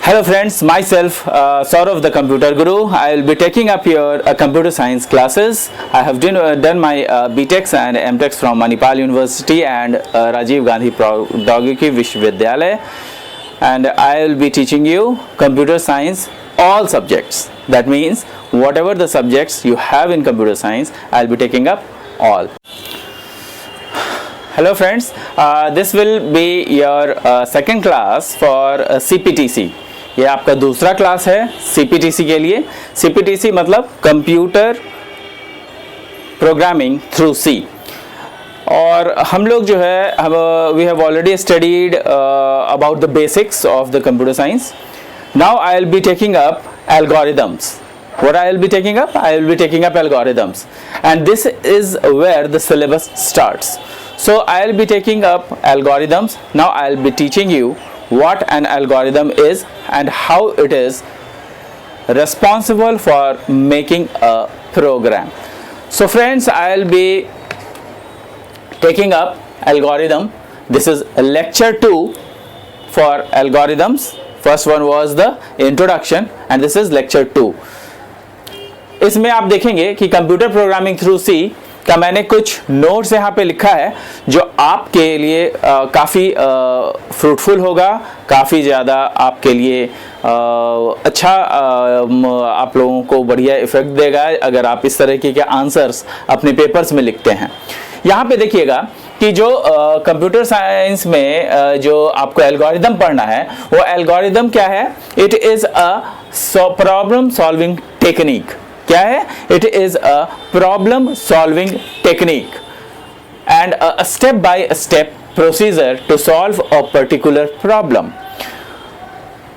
Hello friends, myself Saurav the Computer Guru. I will be taking up your computer science classes. I have done my BTechs and MTechs from Manipal University and Rajiv Gandhi Pradyogiki Vishwavidyalaya, and I will be teaching you computer science all subjects. That means whatever the subjects you have in computer science, I will be taking up all. Hello friends, this will be your second class for CPTC. ये आपका दूसरा class है CPTC के लिए. CPTC मतलब computer programming through C. और हम लोग जो है we have already studied about the basics of the computer science. Now I will be taking up algorithms. What I will be taking up? I will be taking up algorithms, and this is where the syllabus starts. So I will be taking up algorithms. Now I will be teaching you what an algorithm is and how it is responsible for making a program. So friends, I will be taking up algorithm. This is lecture 2 for algorithms. First one was the introduction and this is lecture 2. इसमें आप देखेंगे कि computer programming through C का मैंने कुछ notes यहाँ पे लिखा है जो आपके लिए काफ़ी फ्रूटफुल होगा, काफ़ी ज़्यादा आपके लिए अच्छा आप लोगों को बढ़िया इफेक्ट देगा अगर आप इस तरह के आंसर्स अपने पेपर्स में लिखते हैं. यहाँ पे देखिएगा कि जो कंप्यूटर साइंस में जो आपको एल्गोरिदम पढ़ना है वो एल्गोरिदम क्या है? It is a problem solving technique. क्या है? It is a problem solving technique and a step by step procedure to solve a particular problem.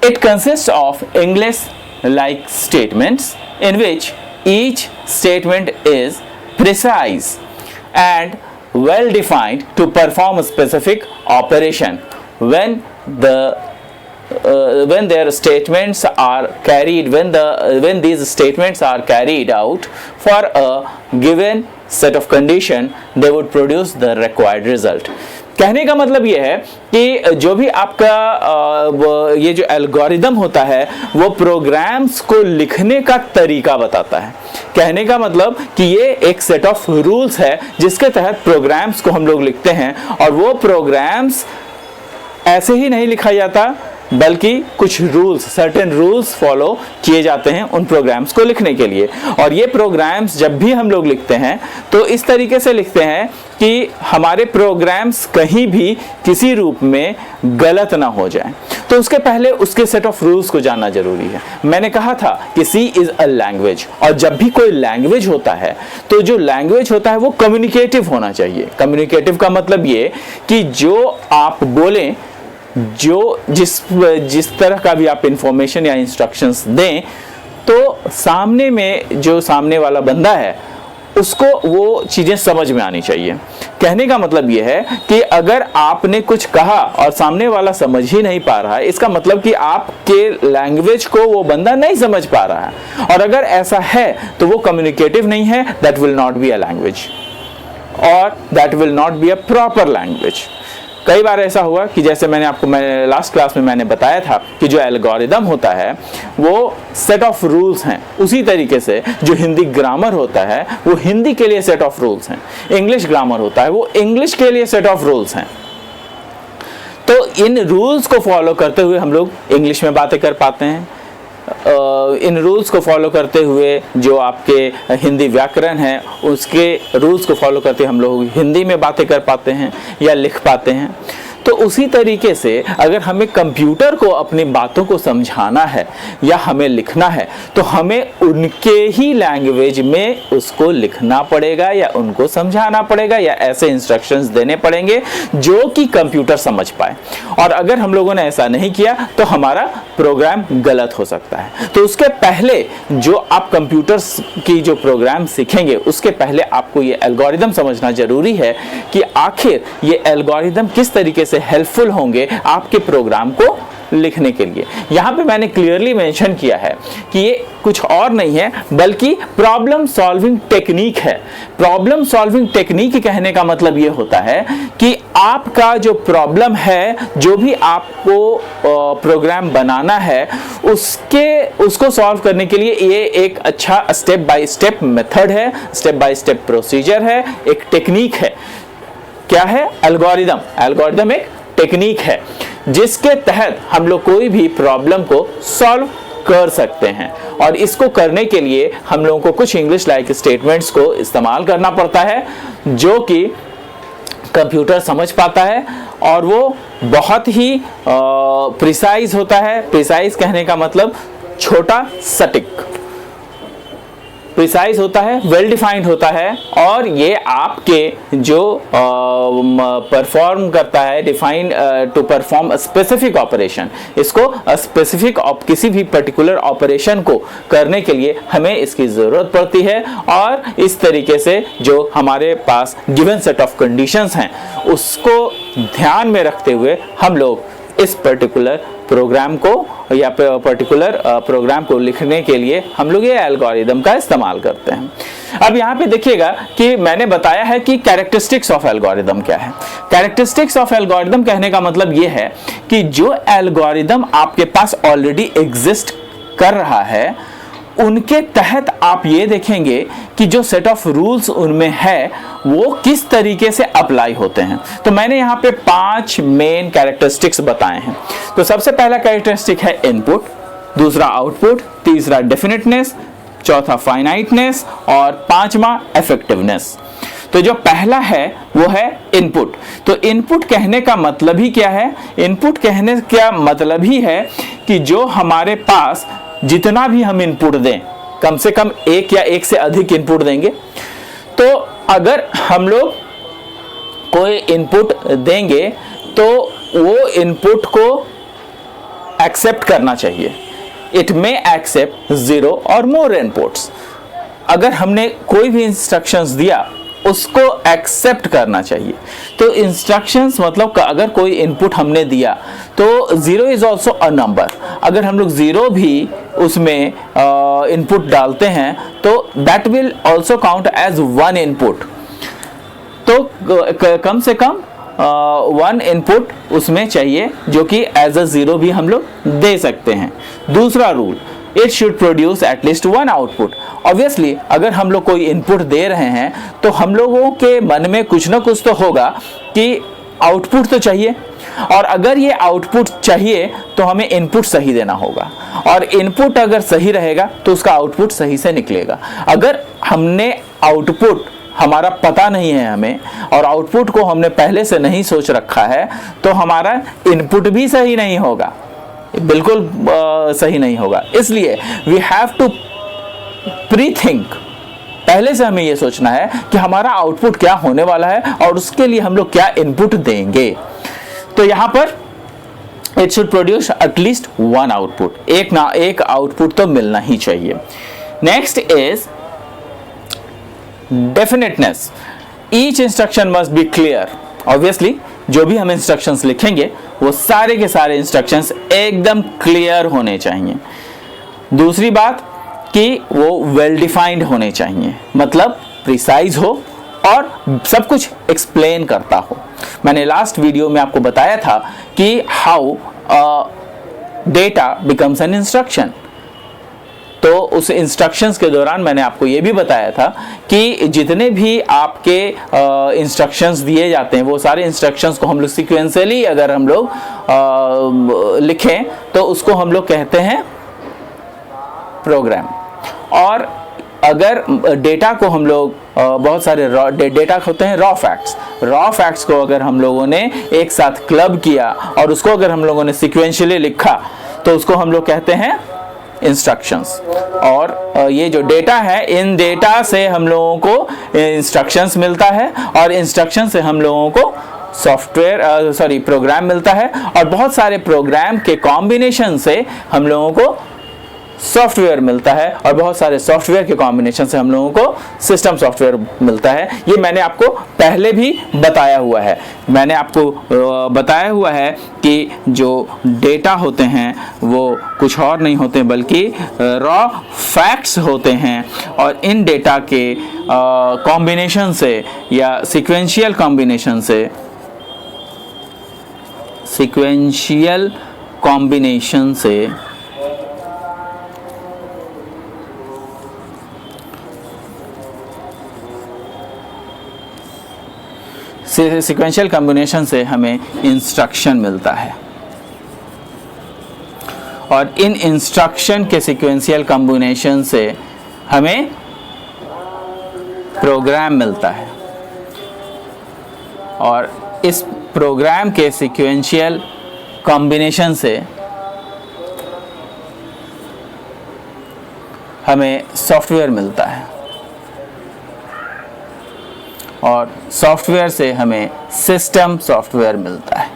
It consist of English like statements in which each statement is precise and well defined to perform a specific operation when their statements are carried when these statements are carried out for a given set of condition, they would produce the required result. कहने का मतलब ये है कि जो भी आपका ये जो एल्गोरिदम होता है वो प्रोग्राम्स को लिखने का तरीका बताता है. कहने का मतलब कि ये एक सेट ऑफ रूल्स है जिसके तहत प्रोग्राम्स को हम लोग लिखते हैं और वो प्रोग्राम्स ऐसे ही नहीं लिखा जाता बल्कि कुछ रूल्स, सर्टेन रूल्स फॉलो किए जाते हैं उन प्रोग्राम्स को लिखने के लिए. और ये प्रोग्राम्स जब भी हम लोग लिखते हैं तो इस तरीके से लिखते हैं कि हमारे प्रोग्राम्स कहीं भी किसी रूप में गलत ना हो जाए. तो उसके पहले उसके सेट ऑफ रूल्स को जानना जरूरी है. मैंने कहा था कि C इज अ लैंग्वेज और जब भी कोई लैंग्वेज होता है तो जो लैंग्वेज होता है वो कम्युनिकेटिव होना चाहिए. कम्युनिकेटिव का मतलब ये कि जो आप बोलें, जो जिस तरह का भी आप इंफॉर्मेशन या इंस्ट्रक्शंस दें तो सामने में जो सामने वाला बंदा है उसको वो चीज़ें समझ में आनी चाहिए. कहने का मतलब ये है कि अगर आपने कुछ कहा और सामने वाला समझ ही नहीं पा रहा है इसका मतलब कि आपके लैंग्वेज को वो बंदा नहीं समझ पा रहा है. और अगर ऐसा है तो वो कम्युनिकेटिव नहीं है. That will not be a language और that will not be a proper language. कई बार ऐसा हुआ कि जैसे मैंने लास्ट क्लास में मैंने बताया था कि जो एल्गोरिदम होता है वो सेट ऑफ रूल्स हैं. उसी तरीके से जो हिंदी ग्रामर होता है वो हिंदी के लिए सेट ऑफ रूल्स हैं. इंग्लिश ग्रामर होता है वो इंग्लिश के लिए सेट ऑफ रूल्स हैं. तो इन रूल्स को फॉलो करते हुए हम लोग इंग्लिश में बातें कर पाते हैं. इन रूल्स को फॉलो करते हुए जो आपके हिंदी व्याकरण है उसके रूल्स को फॉलो करते हम लोग हिंदी में बातें कर पाते हैं या लिख पाते हैं. तो उसी तरीके से अगर हमें कंप्यूटर को अपनी बातों को समझाना है या हमें लिखना है तो हमें उनके ही लैंग्वेज में उसको लिखना पड़ेगा या उनको समझाना पड़ेगा या ऐसे इंस्ट्रक्शंस देने पड़ेंगे जो कि कंप्यूटर समझ पाए. और अगर हम लोगों ने ऐसा नहीं किया तो हमारा प्रोग्राम गलत हो सकता है. तो उसके पहले जो आप कंप्यूटर की जो प्रोग्राम सीखेंगे उसके पहले आपको ये एल्गोरिदम समझना जरूरी है कि आखिर ये एल्गोरिदम किस तरीके से हेल्पफुल होंगे आपके प्रोग्राम को लिखने के लिए. यहाँ पे मैंने क्लियरली मेंशन किया है कि ये कुछ और नहीं है बल्कि प्रॉब्लम सॉल्विंग टेक्निक है. प्रॉब्लम सॉल्विंग टेक्निक कहने का मतलब ये होता है कि आपका जो प्रॉब्लम है, जो भी आपको प्रोग्राम बनाना है, उसको सॉल्व करने के लिए ये एक अच्छा स्टेप बाय स्टेप मेथड है, स्टेप बाय स्टेप प्रोसीजर है, एक टेक्निक है। क्या है? एल्गोरिदम। एल्गोरिदम एक टेक्निक है जिसके तहत हम लोग कोई भी प्रॉब्लम को सॉल्व कर सकते हैं। और इसको करने के लिए हम लोगों को कुछ इंग्लिश लाइक स्टेटमेंट्स को इस्तेमाल करना पड़ता है जो कि कंप्यूटर समझ पाता है, और वो बहुत ही प्रिसाइज होता है। प्रिसाइज कहने का मतलब छोटा, सटीक, प्रिसाइज होता है, वेल डिफाइंड होता है, और ये आपके जो परफॉर्म करता है, define to perform specific operation. इसको स्पेसिफिक किसी भी पर्टिकुलर ऑपरेशन को करने के लिए हमें इसकी ज़रूरत पड़ती है, और इस तरीके से जो हमारे पास गिवन सेट ऑफ कंडीशंस हैं उसको ध्यान में रखते हुए हम लोग इस पर्टिकुलर प्रोग्राम को या पर्टिकुलर प्रोग्राम को लिखने के लिए हम लोग ये एल्गोरिदम का इस्तेमाल करते हैं। अब यहाँ पे देखिएगा कि मैंने बताया है कि कैरेक्टरिस्टिक्स ऑफ एल्गोरिदम क्या है। कैरेक्टरिस्टिक्स ऑफ एल्गोरिदम कहने का मतलब ये है कि जो एल्गोरिदम आपके पास ऑलरेडी एग्जिस्ट कर रहा है उनके तहत आप ये देखेंगे कि जो सेट ऑफ रूल्स उनमें है वो किस तरीके से अप्लाई होते हैं। तो मैंने यहाँ पे 5 मेन कैरेक्टरिस्टिक्स बताए हैं। तो सबसे पहला कैरेक्टरिस्टिक है इनपुट, दूसरा आउटपुट, तीसरा डेफिनेटनेस, चौथा फाइनाइटनेस और 5वां इफेक्टिवनेस। तो जो पहला है वो है इनपुट। तो इनपुट कहने का मतलब ही क्या है? इनपुट कहने का मतलब ही है कि जो हमारे पास जितना भी हम इनपुट दें, कम से कम एक या एक से अधिक इनपुट देंगे। तो अगर हम लोग कोई इनपुट देंगे तो वो इनपुट को एक्सेप्ट करना चाहिए। इट मे एक्सेप्ट 0 और मोर इनपुट्स। अगर हमने कोई भी इंस्ट्रक्शंस दिया उसको एक्सेप्ट करना चाहिए। तो इंस्ट्रक्शंस मतलब अगर कोई इनपुट हमने दिया तो 0 इज ऑल्सो अ नंबर। अगर हम लोग 0 भी उसमें इनपुट डालते हैं तो that will also count as 1 input. तो कम से कम 1 इनपुट उसमें चाहिए जो कि एज अ 0 भी हम लोग दे सकते हैं। दूसरा rule, it should produce at least 1 output. Obviously अगर हम लोग कोई इनपुट दे रहे हैं तो हम लोगों के मन में कुछ ना कुछ तो होगा कि आउटपुट तो चाहिए, और अगर ये आउटपुट चाहिए तो हमें इनपुट सही देना होगा, और इनपुट अगर सही रहेगा तो उसका आउटपुट सही से निकलेगा। अगर हमने आउटपुट हमारा पता नहीं है हमें, और आउटपुट को हमने पहले से नहीं सोच रखा है, तो हमारा इनपुट भी सही नहीं होगा, बिल्कुल सही नहीं होगा। इसलिए we have to pre think. पहले से हमें यह सोचना है कि हमारा आउटपुट क्या होने वाला है और उसके लिए हम लोग क्या इनपुट देंगे। तो यहां पर it should produce at least 1 output, एक आउटपुट तो मिलना ही चाहिए। Next is definiteness. Each instruction must be clear. Obviously जो भी हम इंस्ट्रक्शंस लिखेंगे वो सारे के सारे इंस्ट्रक्शंस एकदम क्लियर होने चाहिए। दूसरी बात कि वो वेल डिफाइंड होने चाहिए, मतलब प्रिसाइज हो और सब कुछ एक्सप्लेन करता हो। मैंने लास्ट वीडियो में आपको बताया था कि how data becomes an instruction. तो उस इंस्ट्रक्शंस के दौरान मैंने आपको ये भी बताया था कि जितने भी आपके इंस्ट्रक्शंस दिए जाते हैं वो सारे इंस्ट्रक्शंस को हम लोग सीक्वेंशियली अगर हम लोग लिखें तो उसको हम लोग कहते हैं प्रोग्राम। और अगर डेटा को हम लोग बहुत सारे डेटा होते हैं रॉ फैक्ट्स को अगर हम लोगों ने एक साथ क्लब किया और उसको अगर हम लोगों ने सीक्वेंशियली लिखा तो उसको हम लोग कहते हैं इंस्ट्रक्शंस। और ये जो डेटा है, इन डेटा से हम लोगों को इंस्ट्रक्शंस मिलता है, और इंस्ट्रक्शन से हम लोगों को प्रोग्राम मिलता है, और बहुत सारे प्रोग्राम के कॉम्बिनेशन से हम लोगों को सॉफ्टवेयर मिलता है, और बहुत सारे सॉफ्टवेयर के कॉम्बिनेशन से हम लोगों को सिस्टम सॉफ्टवेयर मिलता है। ये मैंने आपको पहले भी बताया हुआ है। मैंने आपको बताया हुआ है कि जो डेटा होते हैं वो कुछ और नहीं होते बल्कि रॉ फैक्ट्स होते हैं, और इन डेटा के कॉम्बिनेशन से या सीक्वेंशियल कॉम्बिनेशन से सीक्वेंशियल कॉम्बिनेशन से सीक्वेंशियल कॉम्बिनेशन से हमें इंस्ट्रक्शन मिलता है और इन इंस्ट्रक्शन के सीक्वेंशियल कॉम्बिनेशन से हमें प्रोग्राम मिलता है और इस प्रोग्राम के सीक्वेंशियल कॉम्बिनेशन से हमें सॉफ्टवेयर मिलता है और सॉफ्टवेयर से हमें सिस्टम सॉफ्टवेयर मिलता है।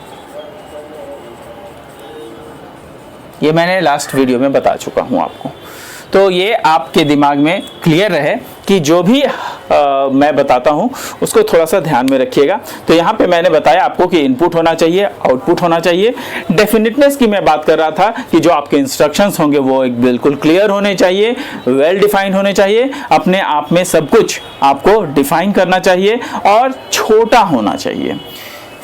ये मैंने लास्ट वीडियो में बता चुका हूं आपको, तो ये आपके दिमाग में क्लियर रहे कि जो भी मैं बताता हूं उसको थोड़ा सा ध्यान में रखिएगा। तो यहाँ पे मैंने बताया आपको कि इनपुट होना चाहिए, आउटपुट होना चाहिए। डेफिनेटनेस की मैं बात कर रहा था कि जो आपके इंस्ट्रक्शंस होंगे वो एक बिल्कुल क्लियर होने चाहिए, वेल डिफाइंड होने चाहिए, अपने आप में सब कुछ आपको डिफाइन करना चाहिए और छोटा होना चाहिए।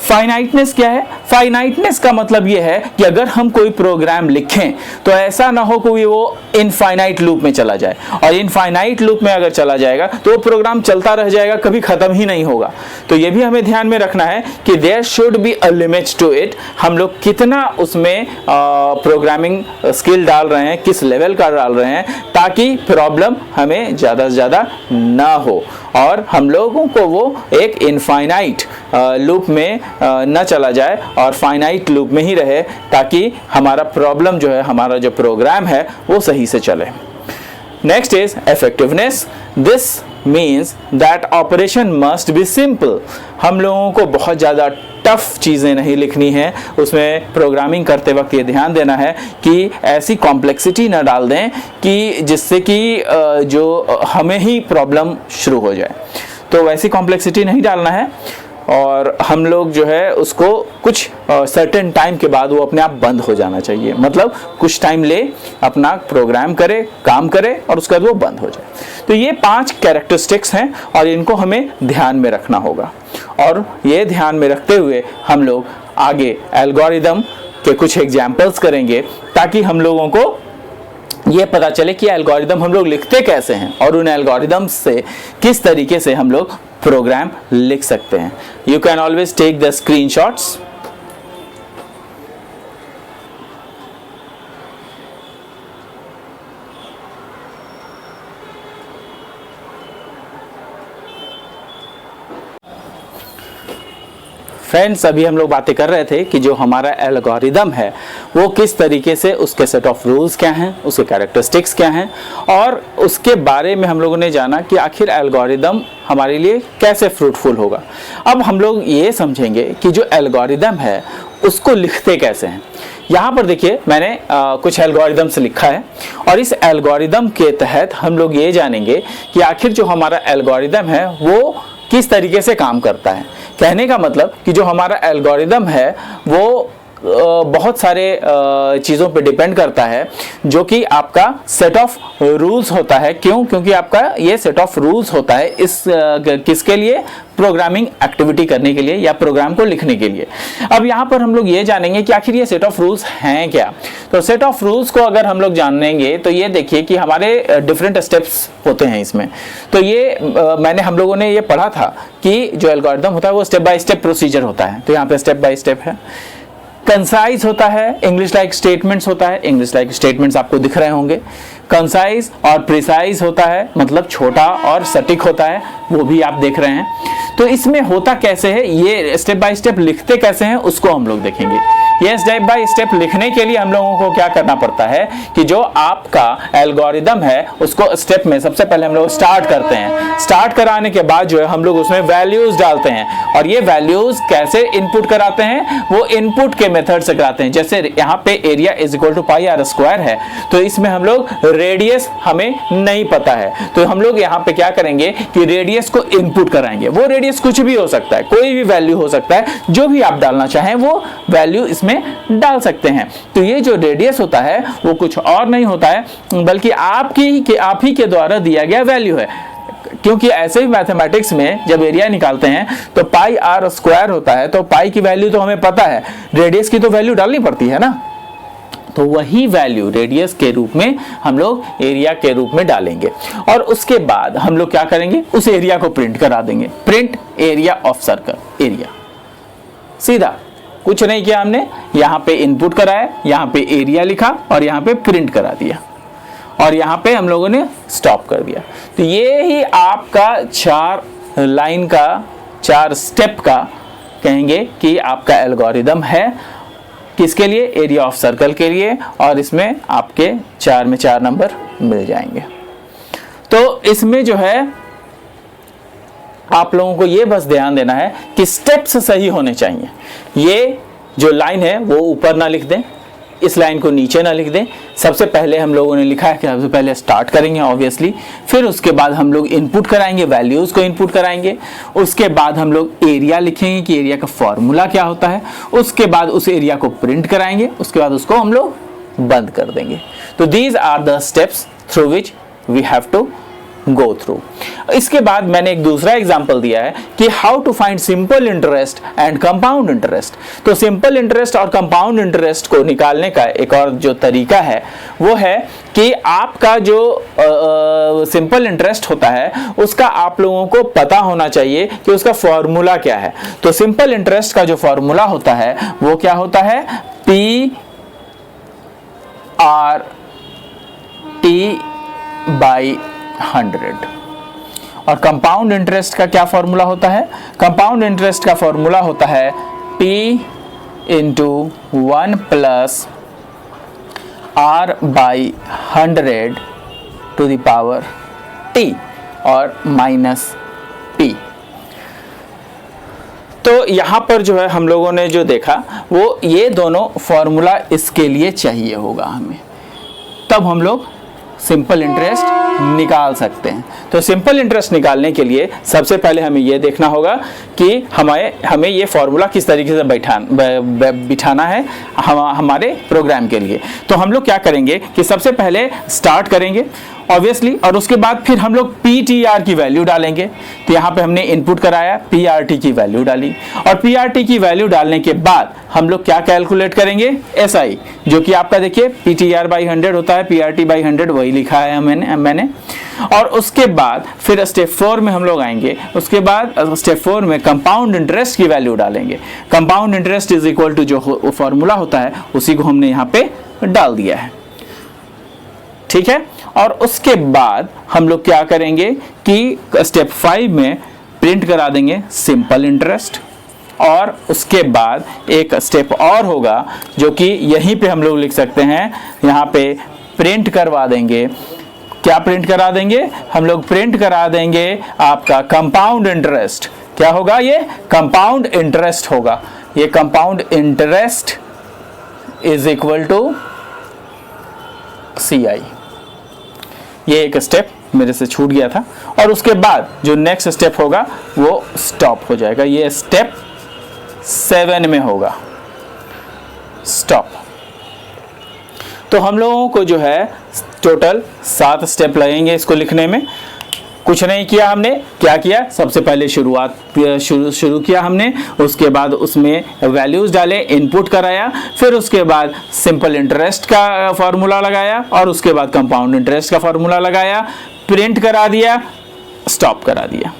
फाइनाइटनेस क्या है? फाइनाइटनेस का मतलब यह है कि अगर हम कोई प्रोग्राम लिखें तो ऐसा ना हो कि वो इनफाइनाइट लूप में चला जाए, और इनफाइनाइट लूप में अगर चला जाएगा तो वो प्रोग्राम चलता रह जाएगा, कभी खत्म ही नहीं होगा। तो ये भी हमें ध्यान में रखना है कि there should be a limit to it. हम लोग कितना उसमें प्रोग्रामिंग स्किल डाल रहे हैं, किस लेवल का डाल रहे हैं, ताकि प्रॉब्लम हमें ज़्यादा से ज़्यादा ना हो और हम लोगों को वो एक इनफाइनाइट लूप में न चला जाए और फाइनाइट लूप में ही रहे, ताकि हमारा प्रॉब्लम जो है, हमारा जो प्रोग्राम है वो सही से चले। Next is effectiveness. This means that operation must be simple. हम लोगों को बहुत ज़्यादा टफ चीज़ें नहीं लिखनी है, उसमें प्रोग्रामिंग करते वक्त ये ध्यान देना है कि ऐसी कॉम्प्लेक्सिटी ना डाल दें कि जिससे कि जो हमें ही प्रॉब्लम शुरू हो जाए। तो वैसी कॉम्प्लेक्सिटी नहीं डालना है और हम लोग जो है उसको कुछ सर्टेन टाइम के बाद वो अपने आप बंद हो जाना चाहिए। मतलब कुछ टाइम ले, अपना प्रोग्राम करे, काम करे और उसके बाद वो बंद हो जाए। तो ये 5 कैरेक्टरिस्टिक्स हैं और इनको हमें ध्यान में रखना होगा और ये ध्यान में रखते हुए हम लोग आगे एल्गोरिदम के कुछ एग्जाम्पल्स करेंगे ताकि हम लोगों को ये पता चले कि एल्गोरिदम हम लोग लिखते कैसे हैं और उन एल्गोरिदम से किस तरीके से हम लोग प्रोग्राम लिख सकते हैं। You can always take the screenshots. Friends, अभी हम लोग बातें कर रहे थे कि जो हमारा एल्गोरिदम है वो किस तरीके से, उसके सेट ऑफ रूल्स क्या हैं, उसके कैरेक्टरिस्टिक्स क्या हैं और उसके बारे में हम लोगों ने जाना कि आखिर एल्गोरिदम हमारे लिए कैसे फ्रूटफुल होगा। अब हम लोग ये समझेंगे कि जो एल्गोरिदम है उसको लिखते कैसे हैं। यहाँ पर देखिए मैंने कुछ एल्गोरिदम्स लिखा है और इस एल्गोरिदम के तहत हम लोग ये जानेंगे कि आखिर जो हमारा एल्गोरिदम है वो किस तरीके से काम करता है। कहने का मतलब कि जो हमारा एल्गोरिदम है वो बहुत सारे चीज़ों पे डिपेंड करता है, जो कि आपका सेट ऑफ रूल्स होता है। क्यों? क्योंकि आपका ये सेट ऑफ रूल्स होता है इस किसके लिए? प्रोग्रामिंग एक्टिविटी करने के लिए या प्रोग्राम को लिखने के लिए। अब यहाँ पर हम लोग ये जानेंगे कि आखिर ये सेट ऑफ रूल्स हैं क्या। तो सेट ऑफ रूल्स को अगर हम लोग जानेंगे तो ये देखिए कि हमारे डिफरेंट स्टेप्स होते हैं इसमें। तो ये मैंने हम लोगों ने ये पढ़ा था कि जो एल्गोरिथम होता है वो स्टेप बाय स्टेप प्रोसीजर होता है। तो यहाँ पे स्टेप बाय स्टेप है। कंसाइज होता है, इंग्लिश लाइक स्टेटमेंट्स होता है। इंग्लिश लाइक स्टेटमेंट्स आपको दिख रहे होंगे। कंसाइज और प्रिसाइज होता है, मतलब छोटा और सटीक होता है, वो भी आप देख रहे हैं। तो इसमें होता कैसे है, ये स्टेप बाय स्टेप लिखते कैसे हैं उसको हम लोग देखेंगे। ये स्टेप बाय स्टेप लिखने के लिए हम लोगों को क्या करना पड़ता है कि जो आपका एल्गोरिदम है उसको स्टेप में सबसे पहले हम लोग स्टार्ट करते हैं। स्टार्ट कराने के बाद जो है हम लोग उसमें वैल्यूज डालते हैं और ये वैल्यूज कैसे इनपुट कराते हैं, वो इनपुट के मेथड से कराते हैं। जैसे यहाँ पे area is equal to pi r square है, तो इसमें हम लोग रेडियस हमें नहीं पता है, तो हम लोग यहाँ पे क्या करेंगे कि रेडियस को इनपुट कराएंगे। वो रेडियस कुछ भी हो सकता है, कोई भी वैल्यू हो सकता है, जो भी आप डालना चाहें वो वैल्यू इसमें डाल सकते हैं। तो ये जो रेडियस होता है वो कुछ और नहीं होता है बल्कि आप ही के द्वारा दिया गया वैल्यू है। क्योंकि ऐसे ही मैथमेटिक्स में जब एरिया निकालते हैं तो पाई आर स्क्वायर होता है, तो पाई की वैल्यू तो हमें पता है, रेडियस की तो वैल्यू डालनी पड़ती है ना, तो वही वैल्यू रेडियस के रूप में हम लोग एरिया के रूप में डालेंगे और उसके बाद हम लोग क्या करेंगे, उस एरिया को प्रिंट करा देंगे। Print area of circle, area, सीधा कुछ नहीं किया हमने, यहाँ पे इनपुट कराया, यहाँ पे एरिया लिखा और यहाँ पे प्रिंट करा दिया और यहाँ पे हम लोगों ने स्टॉप कर दिया। तो ये ही आपका 4 लाइन का 4 स्टेप का कहेंगे कि आपका एल्गोरिदम है, किसके लिए, एरिया ऑफ सर्कल के लिए, और इसमें आपके 4 में 4 नंबर मिल जाएंगे। तो इसमें जो है आप लोगों को ये बस ध्यान देना है कि स्टेप्स सही होने चाहिए। ये जो लाइन है वो ऊपर ना लिख दें, इस लाइन को नीचे ना लिख दें। सबसे पहले हम लोगों ने लिखा है कि सबसे पहले स्टार्ट करेंगे ऑब्वियसली, फिर उसके बाद हम लोग इनपुट कराएंगे, वैल्यूज को इनपुट कराएंगे, उसके बाद हम लोग एरिया लिखेंगे कि एरिया का फॉर्मूला क्या होता है, उसके बाद उस एरिया को प्रिंट कराएंगे, उसके बाद उसको हम लोग बंद कर देंगे। तो these are the steps through which we have to go through. इसके बाद मैंने एक दूसरा एग्जांपल दिया है कि how to find simple interest and compound interest. तो सिंपल इंटरेस्ट और कंपाउंड इंटरेस्ट को निकालने का एक और जो तरीका है वो है कि आपका जो सिंपल इंटरेस्ट होता है उसका आप लोगों को पता होना चाहिए कि उसका फॉर्मूला क्या है। तो सिंपल इंटरेस्ट का जो फॉर्मूला होता है वो क्या होता है, PRT/100। और कंपाउंड इंटरेस्ट का क्या फॉर्मूला होता है, कंपाउंड इंटरेस्ट का फॉर्मूला होता है P × 1 + R/100 to the power T और -P। तो यहाँ पर जो है हम लोगों ने जो देखा वो ये दोनों फॉर्मूला इसके लिए चाहिए होगा हमें, तब हम लोग सिंपल इंटरेस्ट निकाल सकते हैं। तो सिंपल इंटरेस्ट निकालने के लिए सबसे पहले हमें यह देखना होगा कि हमें ये फॉर्मूला किस तरीके से बिठाना है हमारे प्रोग्राम के लिए। तो हम लोग क्या करेंगे कि सबसे पहले स्टार्ट करेंगे ऑब्वियसली, और उसके बाद फिर हम लोग PTR की वैल्यू डालेंगे। तो यहाँ पे हमने इनपुट कराया, PRT की वैल्यू डाली, और PRT की वैल्यू डालने के बाद हम लोग क्या कैलकुलेट करेंगे, SI, जो कि आपका देखिए PTR/100 होता है, PRT/100 वही लिखा है मैंने। और उसके बाद फिर स्टेप 4 में हम लोग आएंगे, उसके बाद स्टेप 4 में कंपाउंड इंटरेस्ट की वैल्यू डालेंगे। Compound interest is equal to जो फॉर्मूला होता है उसी को हमने यहाँ पे डाल दिया है, ठीक है। और उसके बाद हम लोग क्या करेंगे कि स्टेप 5 में प्रिंट करा देंगे सिंपल इंटरेस्ट, और उसके बाद एक स्टेप और होगा जो कि यहीं पे हम लोग लिख सकते हैं, यहाँ पे प्रिंट करवा देंगे। क्या प्रिंट करा देंगे, हम लोग प्रिंट करा देंगे आपका कंपाउंड इंटरेस्ट। क्या होगा, ये कंपाउंड इंटरेस्ट होगा। ये compound interest is equal to CI। ये एक स्टेप मेरे से छूट गया था, और उसके बाद जो नेक्स्ट स्टेप होगा वो स्टॉप हो जाएगा। ये स्टेप 7 में होगा, स्टॉप। तो हम लोगों को जो है टोटल 7 स्टेप लगेंगे इसको लिखने में। कुछ नहीं किया हमने, क्या किया, सबसे पहले शुरू किया हमने, उसके बाद उसमें वैल्यूज डाले, इनपुट कराया, फिर उसके बाद सिंपल इंटरेस्ट का फॉर्मूला लगाया, और उसके बाद कंपाउंड इंटरेस्ट का फॉर्मूला लगाया, प्रिंट करा दिया, स्टॉप करा दिया।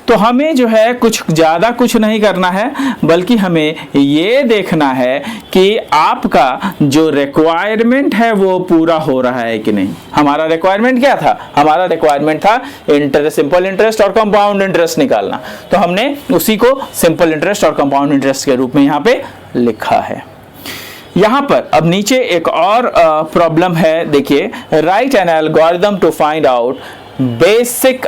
तो हमें जो है ज़्यादा कुछ नहीं करना है, बल्कि हमें ये देखना है कि आपका जो रिक्वायरमेंट है वो पूरा हो रहा है कि नहीं। हमारा रिक्वायरमेंट क्या था, हमारा रिक्वायरमेंट था सिंपल इंटरेस्ट और कंपाउंड इंटरेस्ट निकालना। तो हमने उसी को सिंपल इंटरेस्ट और कंपाउंड इंटरेस्ट के रूप में यहाँ पे लिखा है। यहाँ पर अब नीचे एक और प्रॉब्लम है, देखिए, write an algorithm to find out basic